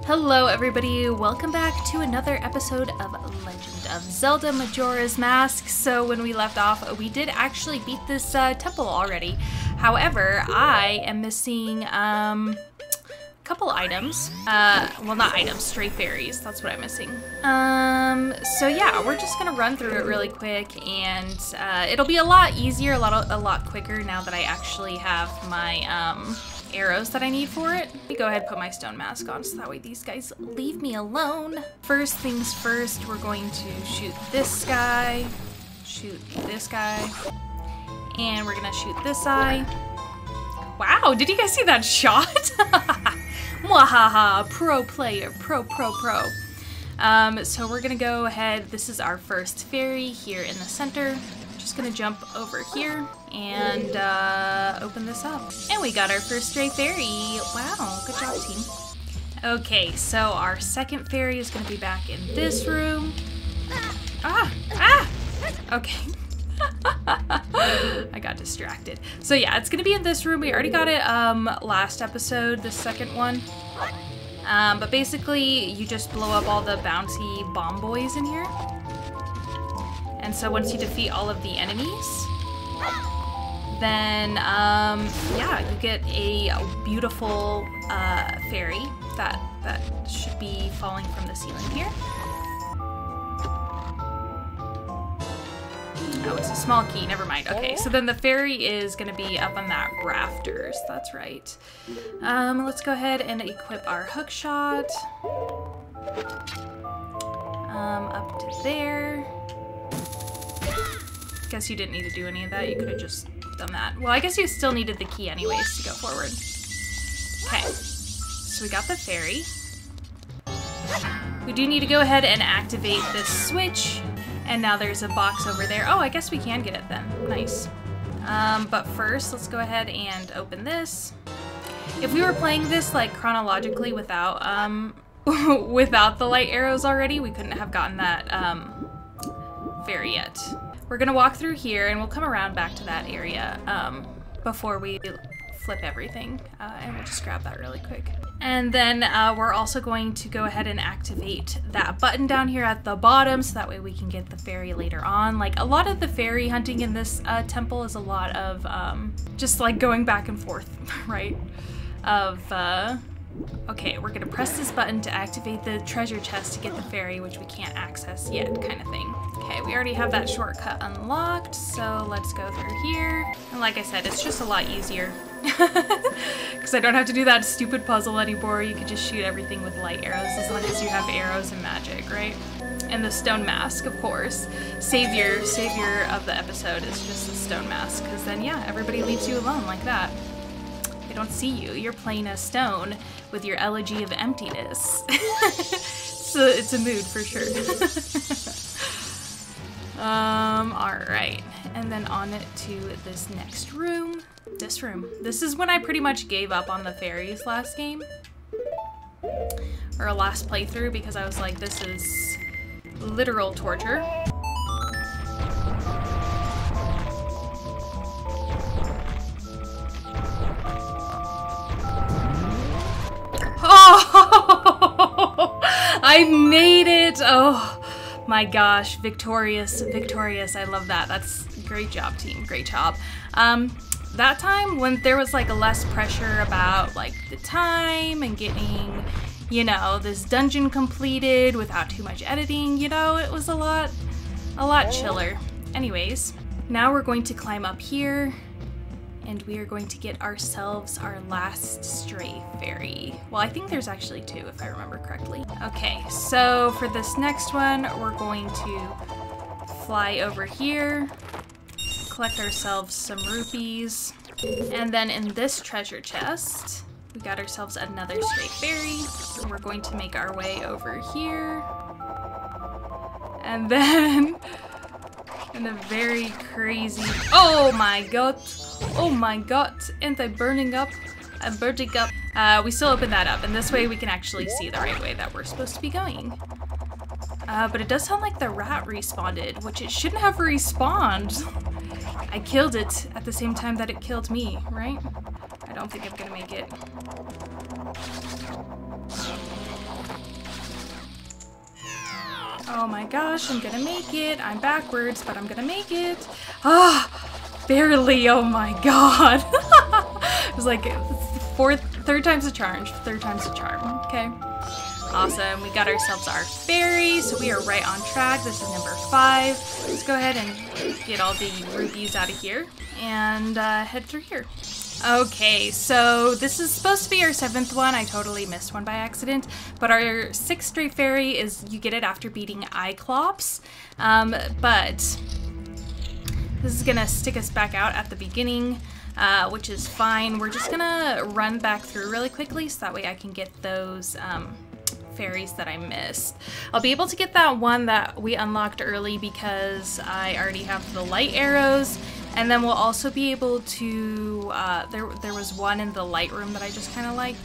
Hello everybody, welcome back to another episode of Legend of Zelda Majora's Mask. So when we left off, we did actually beat this temple already. However, I am missing a couple items. Well, not items, stray fairies, that's what I'm missing. So yeah, we're just gonna run through it really quick, and it'll be a lot easier, a lot quicker now that I actually have my arrows that I need for it. Let me go ahead and put my stone mask on so that way these guys leave me alone. First things first, we're going to shoot this guy, and we're gonna shoot this eye. Wow, did you guys see that shot? Mwahaha, pro player, pro. So we're gonna go ahead, this is our first fairy here in the center. Just gonna jump over here and open this up. And we got our first stray fairy. Wow, good job, team. Okay, so our second fairy is gonna be back in this room. Okay. I got distracted. So yeah, it's gonna be in this room. We already got it last episode, the second one. But basically, you just blow up all the bouncy bomb boys in here. And so once you defeat all of the enemies, then, yeah, you get a beautiful fairy that should be falling from the ceiling here. Oh, it's a small key, never mind. Okay, so then the fairy is gonna be up on that rafters, that's right. Let's go ahead and equip our hook shot. Up to there. Guess you didn't need to do any of that, you could have just done that. Well, I guess you still needed the key anyways to go forward. Okay, so we got the fairy. We do need to go ahead and activate this switch, and now there's a box over there. Oh, I guess we can get it then, nice. But first, let's go ahead and open this. If we were playing this like chronologically without, without the light arrows already, we couldn't have gotten that fairy yet. We're gonna walk through here and we'll come around back to that area before we flip everything. And we'll just grab that really quick. And then we're also going to go ahead and activate that button down here at the bottom so that way we can get the fairy later on. Like, a lot of the fairy hunting in this temple is a lot of just like going back and forth, right? Okay, we're gonna press this button to activate the treasure chest to get the fairy, which we can't access yet, kind of thing. Okay, we already have that shortcut unlocked, so let's go through here. And like I said, it's just a lot easier. Because I don't have to do that stupid puzzle anymore. You can just shoot everything with light arrows as long as you have arrows and magic, right? And the stone mask, of course. Savior of the episode is just the stone mask, because then, yeah, everybody leaves you alone like that. They don't see you. You're playing a stone with your elegy of emptiness. So it's a mood for sure. Alright. And then on to this next room. This room. This is when I pretty much gave up on the fairies last game. Or last playthrough, because I was like, this is literal torture. Oh! I made it! Oh my gosh, victorious. I love that. That's great job, team. Great job. That time when there was like less pressure about like the time and getting, you know, this dungeon completed without too much editing, you know, it was a lot chiller. Anyways, now we're going to climb up here and we are going to get ourselves our last stray fairy. Well, I think there's actually two if I remember correctly. Okay, so for this next one, we're going to fly over here, collect ourselves some rupees, and then in this treasure chest, we got ourselves another stray fairy. And we're going to make our way over here, and then in a very crazy, oh my god, ain't I burning up? I'm burning up. We still open that up, and this way we can actually see the right way that we're supposed to be going. But it does sound like the rat respawned, which it shouldn't have respawned. I killed it at the same time that it killed me, right? I don't think I'm gonna make it. Oh my gosh, I'm gonna make it. I'm backwards, but I'm gonna make it. Ah, barely. Oh my god. It was like third time's a charm. Third time's a charm. Okay. Awesome. We got ourselves our fairy, so we are right on track. This is number 5. Let's go ahead and get all the rubies out of here and head through here. Okay, so this is supposed to be our 7th one. I totally missed one by accident, but our 6th stray fairy is you get it after beating Iclops, but this is gonna stick us back out at the beginning, which is fine. We're just gonna run back through really quickly so that way I can get those fairies that I missed. I'll be able to get that one that we unlocked early because I already have the light arrows. And then we'll also be able to, there was one in the light room that I just kind of like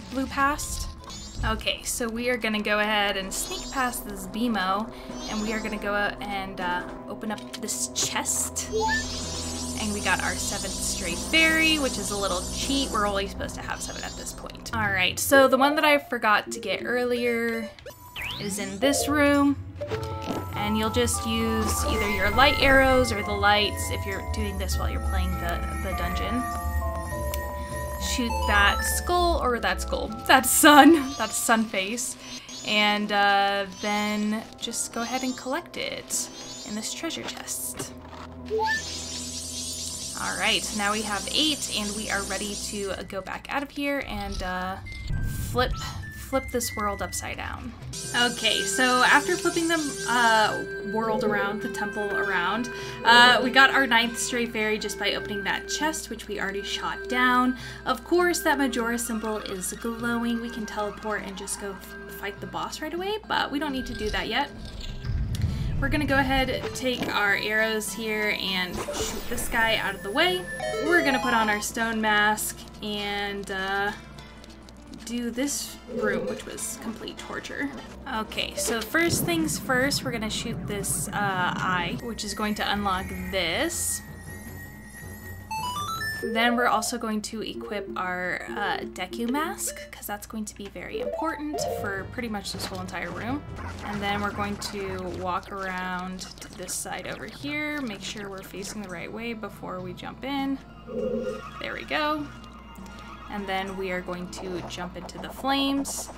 blew past. Okay, so we are gonna go ahead and sneak past this BMO, and we are gonna go out and open up this chest. And we got our 7th stray fairy, which is a little cheat. We're only supposed to have 7 at this point. All right, so the one that I forgot to get earlier is in this room. And you'll just use either your light arrows or the lights if you're doing this while you're playing the dungeon. Shoot that skull, or that sun face, and then just go ahead and collect it in this treasure chest. Alright, now we have 8 and we are ready to go back out of here and flip this world upside down. Okay, so after flipping the world around, the temple around, we got our 9th stray fairy just by opening that chest, which we already shot down. Of course, that Majora symbol is glowing. We can teleport and just go fight the boss right away, but we don't need to do that yet. We're gonna go ahead and take our arrows here and shoot this guy out of the way. We're gonna put on our stone mask and do this room, which was complete torture. Okay, so first things first, we're gonna shoot this eye, which is going to unlock this. Then we're also going to equip our Deku mask, because that's going to be very important for pretty much this whole entire room. And then we're going to walk around to this side over here, make sure we're facing the right way before we jump in. There we go. And then we are going to jump into the flames,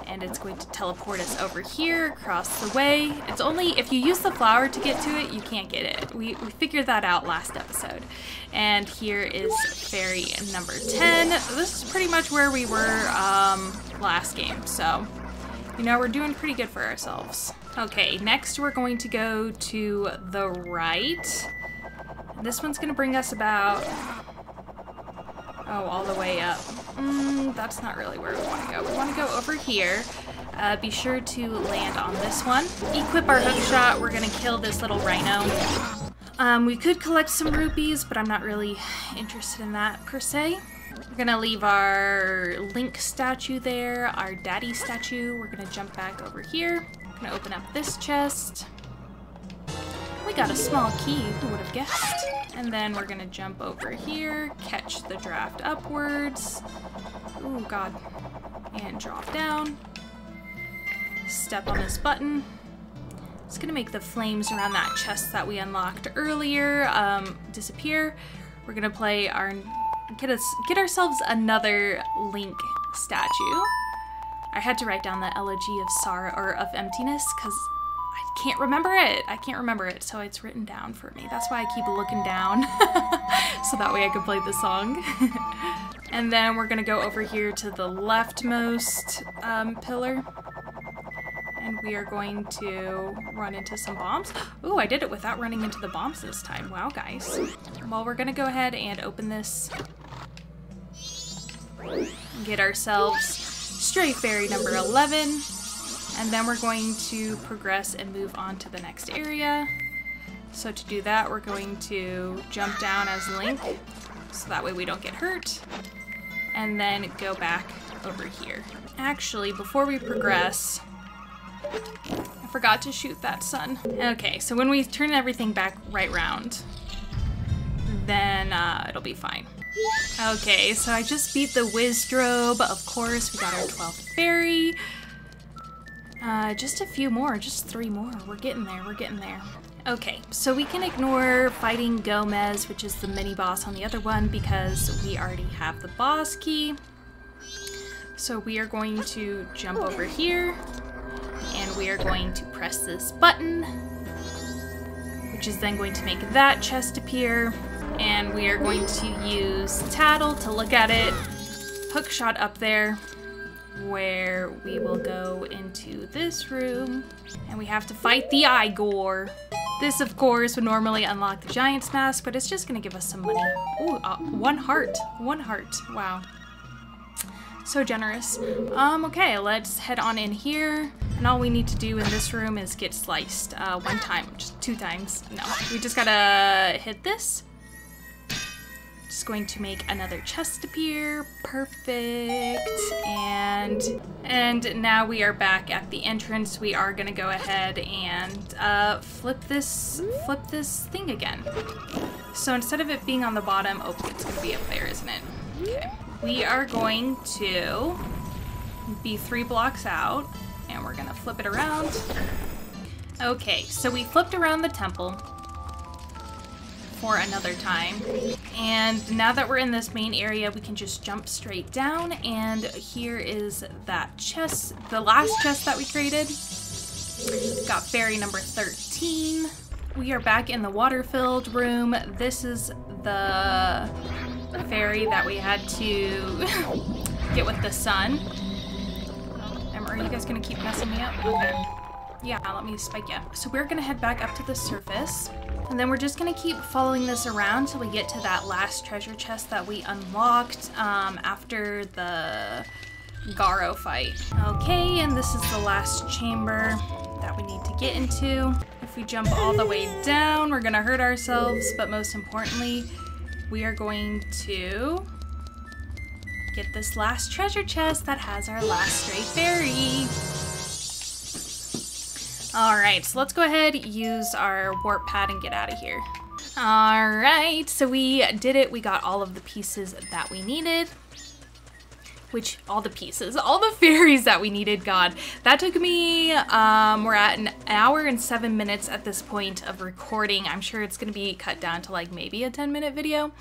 and it's going to teleport us over here across the way. It's only if you use the flower to get to it, you can't get it. We figured that out last episode. And here is fairy number 10. This is pretty much where we were last game, so you know, we're doing pretty good for ourselves. Okay, next we're going to go to the right. This one's gonna bring us about, oh, all the way up. That's not really where we want to go. We want to go over here. Be sure to land on this one. Equip our hook shot. We're going to kill this little rhino. We could collect some rupees, but I'm not really interested in that per se. We're going to leave our Link statue there, our daddy statue. We're going to jump back over here. We're going to open up this chest. We got a small key, who would have guessed? And then we're gonna jump over here, catch the draft upwards. Oh god. And drop down. Step on this button. It's gonna make the flames around that chest that we unlocked earlier disappear. We're gonna play our get ourselves another Link statue. I had to write down the elegy of sorrow or of emptiness because I can't remember it, so it's written down for me. That's why I keep looking down, so that way I can play the song. And then we're gonna go over here to the leftmost pillar, and we are going to run into some bombs. Ooh, I did it without running into the bombs this time. Wow, guys. Well, we're gonna go ahead and open this, get ourselves stray fairy number 11. And then we're going to progress and move on to the next area. So to do that, we're going to jump down as Link, so that way we don't get hurt. And then go back over here. Actually, before we progress, I forgot to shoot that sun. Okay, so when we turn everything back right round, then it'll be fine. Okay, so I just beat the Wizdrobe. Of course, we got our 12th fairy. Just a few more, just 3 more. We're getting there, we're getting there. Okay, so we can ignore fighting Gomez, which is the mini boss on the other one, because we already have the boss key. So we are going to jump over here, and we are going to press this button, which is then going to make that chest appear. And we are going to use Tattle to look at it, hookshot up there, where we will go into this room, and we have to fight the Igor. This, of course, would normally unlock the Giant's Mask, but it's just gonna give us some money. Ooh, 1 heart. 1 heart. Wow. So generous. Okay, let's head on in here. And all we need to do in this room is get sliced 1 time, just 2 times. No, we just gotta hit this. Just going to make another chest appear. Perfect. And now we are back at the entrance. We are gonna go ahead and flip this thing again. So instead of it being on the bottom, oh, it's gonna be up there, isn't it? Okay. We are going to be 3 blocks out, and we're gonna flip it around. Okay, so we flipped around the temple for another time, and now that we're in this main area, we can just jump straight down, and here is that chest, the last chest that we created. Got fairy number 13. We are back in the water-filled room. This is the fairy that we had to get with the sun. Are you guys gonna keep messing me up? Okay. Yeah, let me spike you. So we're gonna head back up to the surface, and then we're just gonna keep following this around till we get to that last treasure chest that we unlocked after the Garo fight. Okay, and this is the last chamber that we need to get into. If we jump all the way down, we're gonna hurt ourselves, but most importantly, we are going to get this last treasure chest that has our last stray fairy. Alright, so let's go ahead, use our warp pad and get out of here. Alright, so we did it. We got all of the pieces that we needed. All the fairies that we needed. God, that took me, we're at 1 hour and 7 minutes at this point of recording. I'm sure it's gonna be cut down to like maybe a 10-minute video.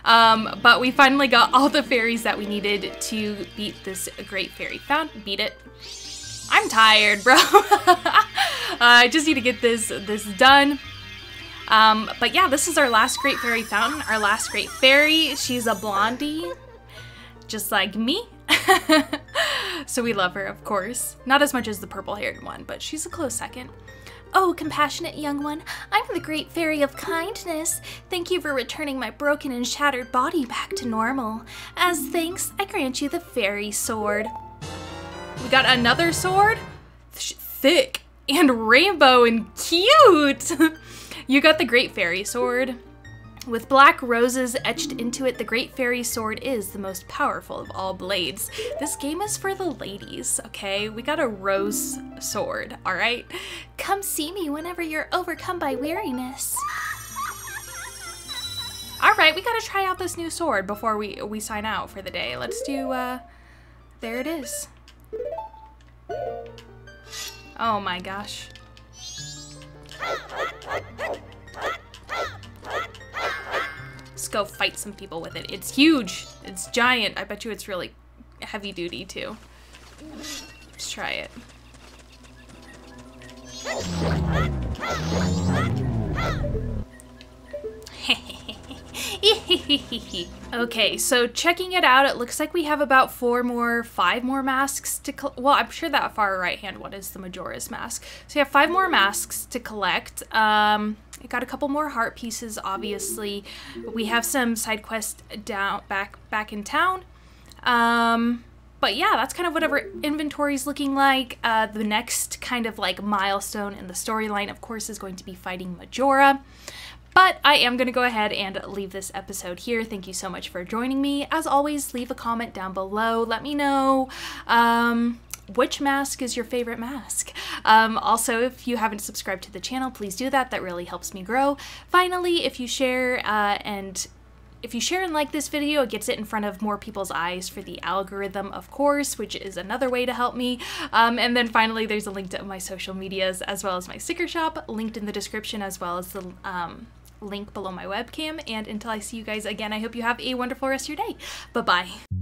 But we finally got all the fairies that we needed to beat this great fairy fountain. Beat it. I'm tired, bro. I just need to get this done. But yeah, this is our last great fairy fountain, our last great fairy. She's a blondie, just like me. So we love her, of course. Not as much as the purple-haired one, but she's a close second. Oh, compassionate young one, I'm the great fairy of kindness. Thank you for returning my broken and shattered body back to normal. As thanks, I grant you the fairy sword. We got another sword? Thick and rainbow and cute! You got the Great Fairy Sword. With black roses etched into it, the Great Fairy Sword is the most powerful of all blades. This game is for the ladies, okay? We got a rose sword, alright? Come see me whenever you're overcome by weariness. Alright, we gotta try out this new sword before we sign out for the day. Let's do, there it is. Oh my gosh. Let's go fight some people with it. It's huge. It's giant. I bet you it's really heavy duty too. Let's try it. Okay, so checking it out, it looks like we have about 5 more masks to well, I'm sure that far right hand one is the Majora's mask. So we have 5 more masks to collect. We got a couple more heart pieces, obviously. We have some side quests back in town. But yeah, that's kind of what our inventory's looking like. The next kind of like milestone in the storyline, of course, is going to be fighting Majora. But I am going to go ahead and leave this episode here. Thank you so much for joining me. As always, leave a comment down below. Let me know which mask is your favorite mask. Also, if you haven't subscribed to the channel, please do that. That really helps me grow. Finally, if you share and if you share and like this video, it gets it in front of more people's eyes for the algorithm, of course, which is another way to help me. And then finally, there's a link to my social medias as well as my sticker shop linked in the description, as well as the link below my webcam. And until I see you guys again, I hope you have a wonderful rest of your day. Bye-bye.